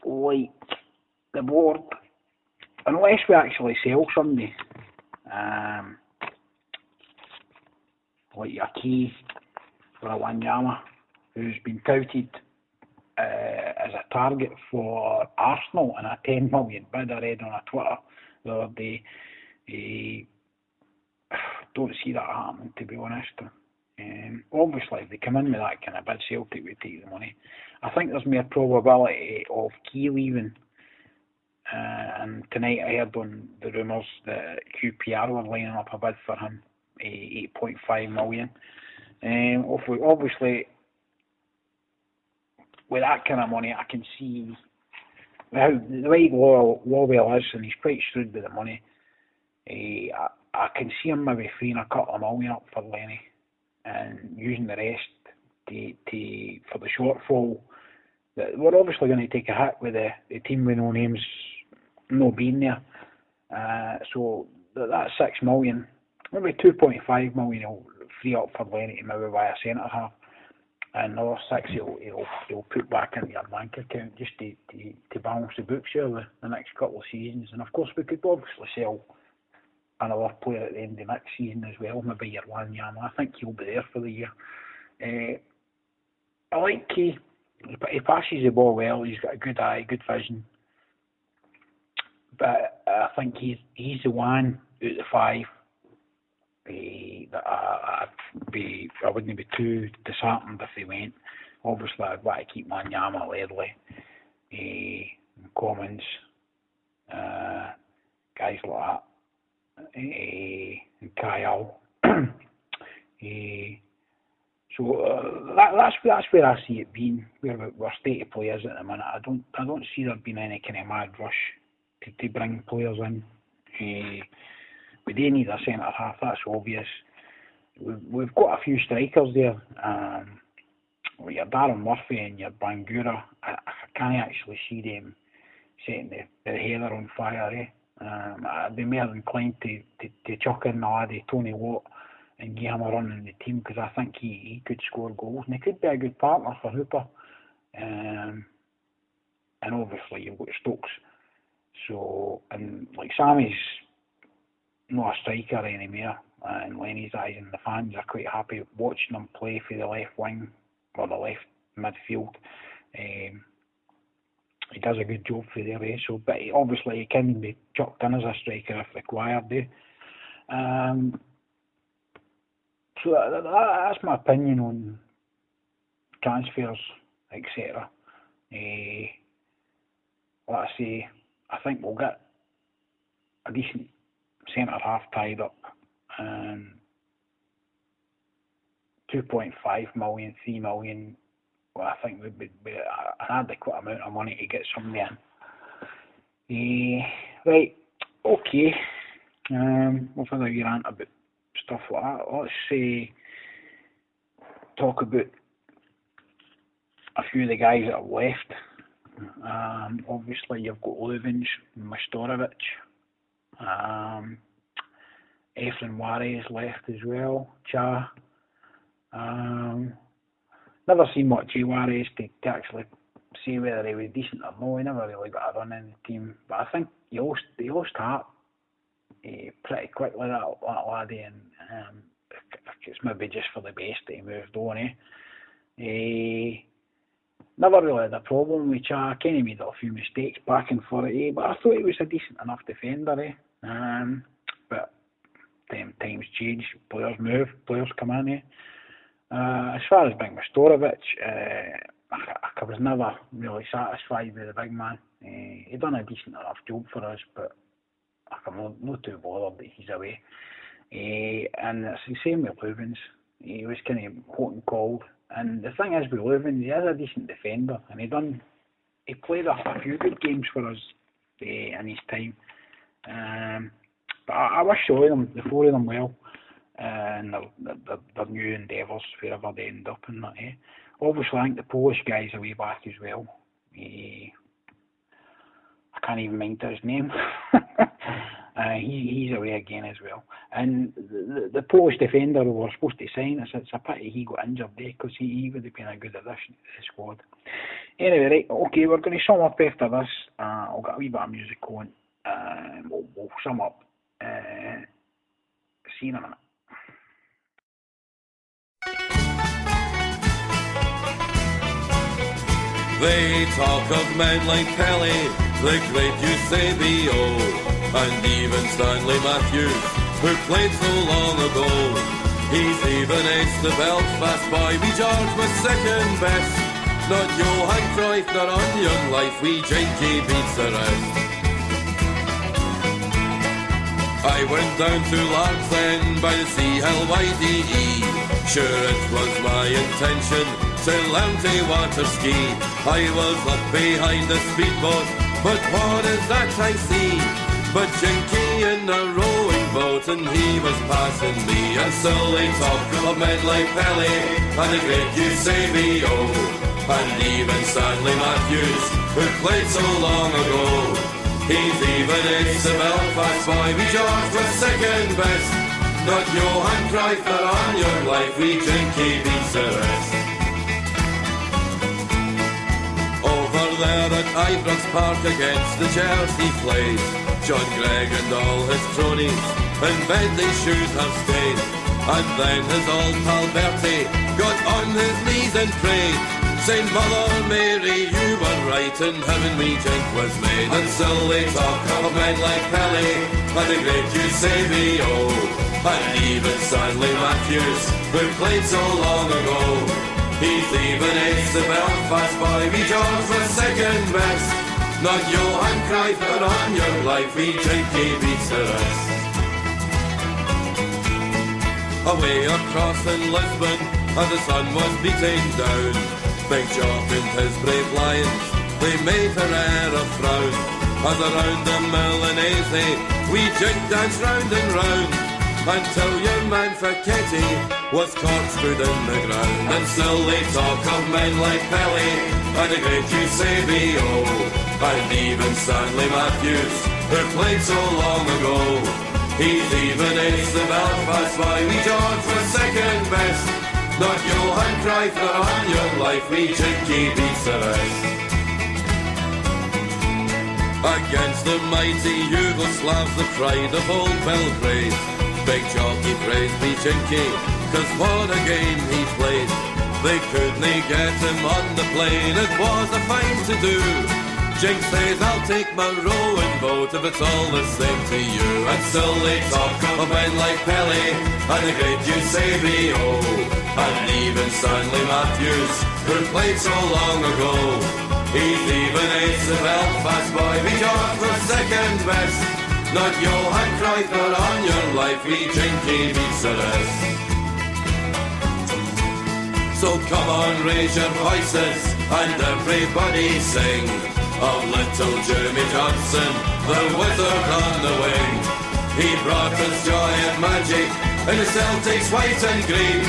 like the board, unless we actually sell somebody, like a key for a Wanyama who's been touted as a target for Arsenal in a 10 million bid. I read on a Twitter the other day. Don't see that happening, to be honest. Obviously, if they come in with that kind of bid, Celtic would take the money. I think there's more probability of Key leaving. And tonight I heard on the rumours that QPR were lining up a bid for him, 8.5 million. Obviously, with that kind of money, I can see how the way Lowell is, and he's quite shrewd with the money. I can see him maybe freeing a couple of million up for Lenny and using the rest for the shortfall. We're obviously going to take a hit with the team with no names not being there. So that's 6 million, maybe 2.5 million he'll free up for Lenny to maybe buy a centre half, and another 6 he'll put back into your bank account just to balance the books here the next couple of seasons. And of course we could obviously sell another player at the end of next season as well, maybe your Wanyama. I think he'll be there for the year. I like Key. He passes the ball well, he's got a good eye, good vision. But I think he's the one out of the 5 that I wouldn't be too disheartened if he went. Obviously I'd want to keep Wanyama, Ledley, Commons, guys like that. And Kyle. So that's where I see it being. We're state of players at the minute. I don't see there being any kind of mad rush to bring players in. We do need a centre half. That's obvious. We've got a few strikers there. Like your Darren Murphy and your Bangura. I can't actually see them setting the header on fire. I'd be more inclined to chuck in the laddie Tony Watt and give him a run in the team, because I think he could score goals and he could be a good partner for Hooper. And obviously you've got Stokes. So, and like Sammy's not a striker anymore, in Lenny's eyes, and the fans are quite happy watching him play for the left wing or the left midfield. He does a good job for there, so, but obviously he can be chucked in as a striker if required. So that's my opinion on transfers, etc. Like I say, I think we'll get a decent centre half tied up. 2.5 million, 3 million. Well, I think would be an adequate amount of money to get somebody in. Right, okay. We've had a wee rant about stuff like that. Let's talk about a few of the guys that have left. Obviously, you've got Luvens, Mastorovic, Efren Juarez left as well. Cha. Never seen much of Juarez to actually say whether he was decent or no. He never really got a run in the team, but I think he lost heart pretty quickly, that laddie, and it's maybe just for the best that he moved on. Never really had a problem with Cha. I kind of made a few mistakes back and forth, but I thought he was a decent enough defender. But times change, players move, players come in. As far as Big Mastorovic, I was never really satisfied with the big man. He done a decent enough job for us, but I'm not too bothered that he's away. And it's the same with Luvens. He was kind of hot and cold. And the thing is with Luvens, he is a decent defender, and he played a few good games for us in his time. But I wish all of them, the 4 of them, well. And their new endeavours, wherever they end up in that. Obviously, I think the Polish guy's a way back as well. I can't even mind his name. He's away again as well. And the Polish defender we were supposed to sign, it's a pity he got injured there, because he would have been a good addition to the squad. Anyway, right, okay, we're going to sum up after this. I'll get a wee bit of music on. We'll sum up. See you in a minute. They talk of men like Pelly, the great Eusebio, and even Stanley Matthews, who played so long ago. He's even aced the Belfast boy, we George was second best. Not Johan Cruyff, not on young life, we Jinky beats the rest. I went down to Lark's End by the sea, hell YDE. Sure it was my intention to learn to water ski. I was up behind the speedboat, but what is that I see? But Jinky in a rowing boat, and he was passing me. And still they talk of men like Pelly and the great Eusebio, and even Stanley Matthews, who played so long ago. He's even aced the Belfast boy, we George was second best. Not Johan Cruyff, but on your life, we Jinky beats the rest. Over there at Ibrox Park against the Chelsea plays, John Gregg and all his cronies in bed they should have stayed. And then his old pal Bertie got on his knees and prayed, saying, Mother Mary, you were right, in heaven we Jink was made. And still they talk of men like Pelly and the great Eusebio, and even Stanley Matthews, who played so long ago. He's even aced the Belfast boy, we George was second best. Not Johan Cruyff, but on your life, we Jinky beats the rest. Away across in Lisbon, as the sun was beating down, Big Jock and his brave lions, they made Herrera frown. As around the Milanese, we Jink danced round and round, until your man Facchetti was corkscrewed in the ground. And still they talk of men like Pelly and the great Eusebio, and even Stanley Matthews, who played so long ago. He's even aced the Belfast boy, we George was second best. Not Johan Cruyff, but on your life, we Jinky beats the rest. Against the mighty Yugoslavs, the pride of old Belgrade, Big Jockey praised me Jinky, 'cause what a game he played. They couldn't get him on the plane, it was a fine to do. Jink says, I'll take my rowing boat if it's all the same to you. And still they talk of men like Pelly and the great Eusebio, and even Stanley Matthews, who played so long ago. He's even aced the Belfast boy, we George was second best. Not Johan Cruyff, but on your life, we Jinky beats the rest. So come on, raise your voices, and everybody sing of little Jimmy Johnson, the wizard on the wing. He brought us joy and magic in the Celtic's white and green.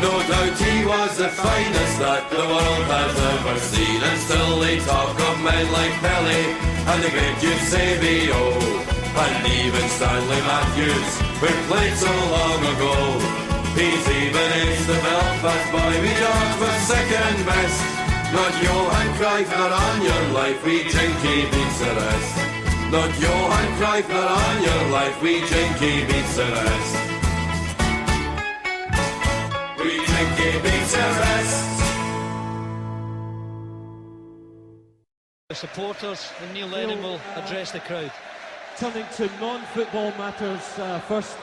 No doubt he was the finest that the world has ever seen. And still they talk of men like Pelly and the great Eusebio, and even Stanley Matthews, who played so long ago. He's even aced the Belfast boy, we George was second best. Not Johan Cruyff, not on your life, we Jinky beats the rest. Not Johan Cruyff, not on your life, we Jinky beats the rest. We Jinky beats the rest. The supporters and Neil Lennon will address the crowd. Turning to non-football matters first,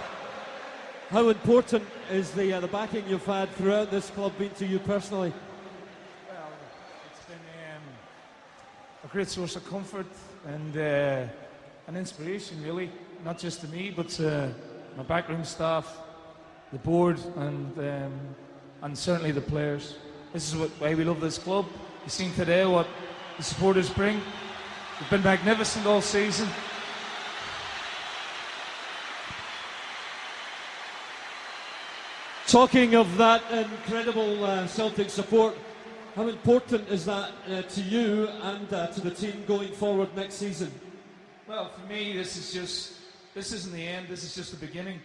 how important is the backing you've had throughout this club been to you personally? Well, it's been a great source of comfort and an inspiration, really, not just to me, but to my backroom staff, the board, and certainly the players. This is why we love this club. You've seen today what the supporters bring. They've been magnificent all season. Talking of that incredible Celtic support, how important is that to you and to the team going forward next season? Well, for me, this isn't the end, this is just the beginning.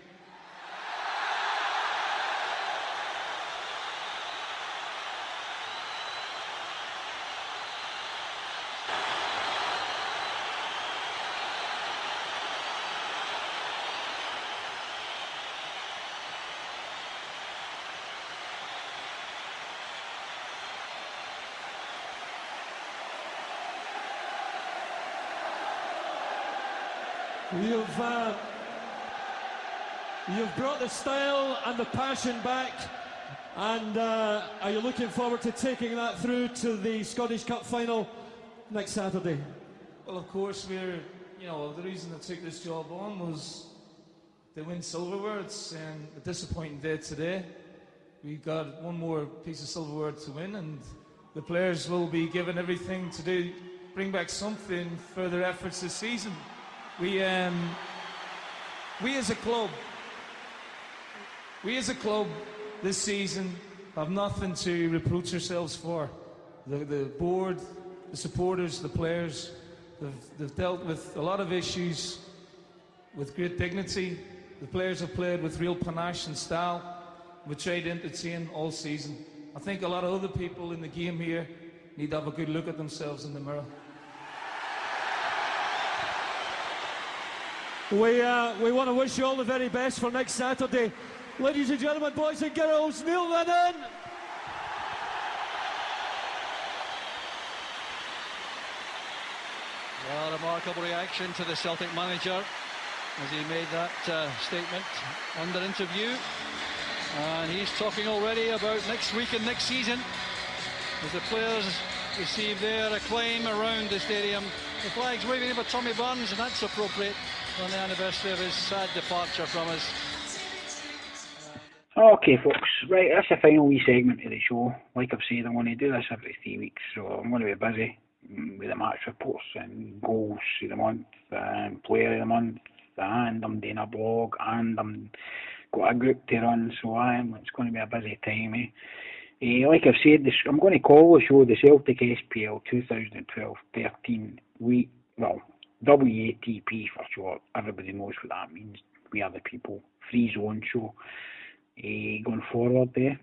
You've brought the style and the passion back, and are you looking forward to taking that through to the Scottish Cup final next Saturday? Well, of course, the reason I took this job on was to win silverware. It's a disappointing day today. We've got one more piece of silverware to win, and the players will be given everything to bring back something for their efforts this season. We as a club this season have nothing to reproach ourselves for. The board, the supporters, the players, they've dealt with a lot of issues with great dignity. The players have played with real panache and style. We tried to entertain all season. I think a lot of other people in the game here need to have a good look at themselves in the mirror. We want to wish you all the very best for next Saturday. Ladies and gentlemen, boys and girls, Neil Lennon! Well, a remarkable reaction to the Celtic manager as he made that statement under interview. And he's talking already about next week and next season as the players receive their acclaim around the stadium. The flag's waving over Tommy Burns, and that's appropriate on the anniversary of his sad departure from us. Okay, folks, right, that's the final wee segment of the show. Like I've said, I'm going to do this every 3 weeks, so I'm going to be busy with the match reports and goals of the month, and player of the month, and I'm doing a blog, and I'm got a group to run, so it's going to be a busy time. Like I've said, I'm going to call the show the Celtic SPL 2012-13 WATP for short. Everybody knows what that means. We are the people. Freezone Show. Going forward there.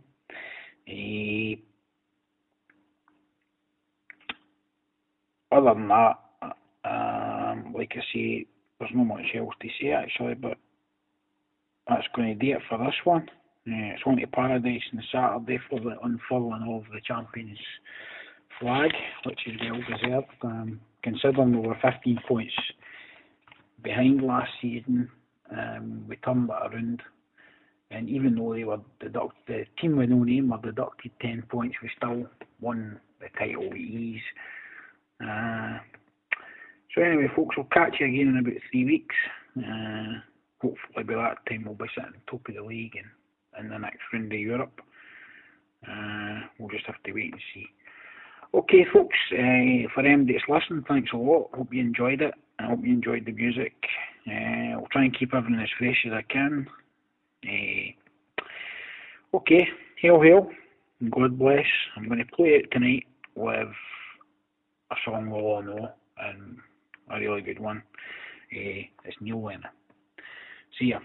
Other than that, like I say, there's not much else to say actually, but that's going to do it for this one. It's on to Paradise on Saturday for the unfurling of the champions flag, which is well deserved. Considering we were 15 points behind last season, we turned that around. And even though they were the team with no name were deducted 10 points, we still won the title with ease. So anyway, folks, we'll catch you again in about 3 weeks. Hopefully by that time we'll be sitting top of the league and in the next round of Europe. We'll just have to wait and see. Okay, folks, for them that's listening, thanks a lot. Hope you enjoyed it. I hope you enjoyed the music. I'll try and keep everything as fresh as I can. Okay, hail, hail, and God bless. I'm going to play it tonight with a song we'll all know, and a really good one. It's Neil Lennon. See ya.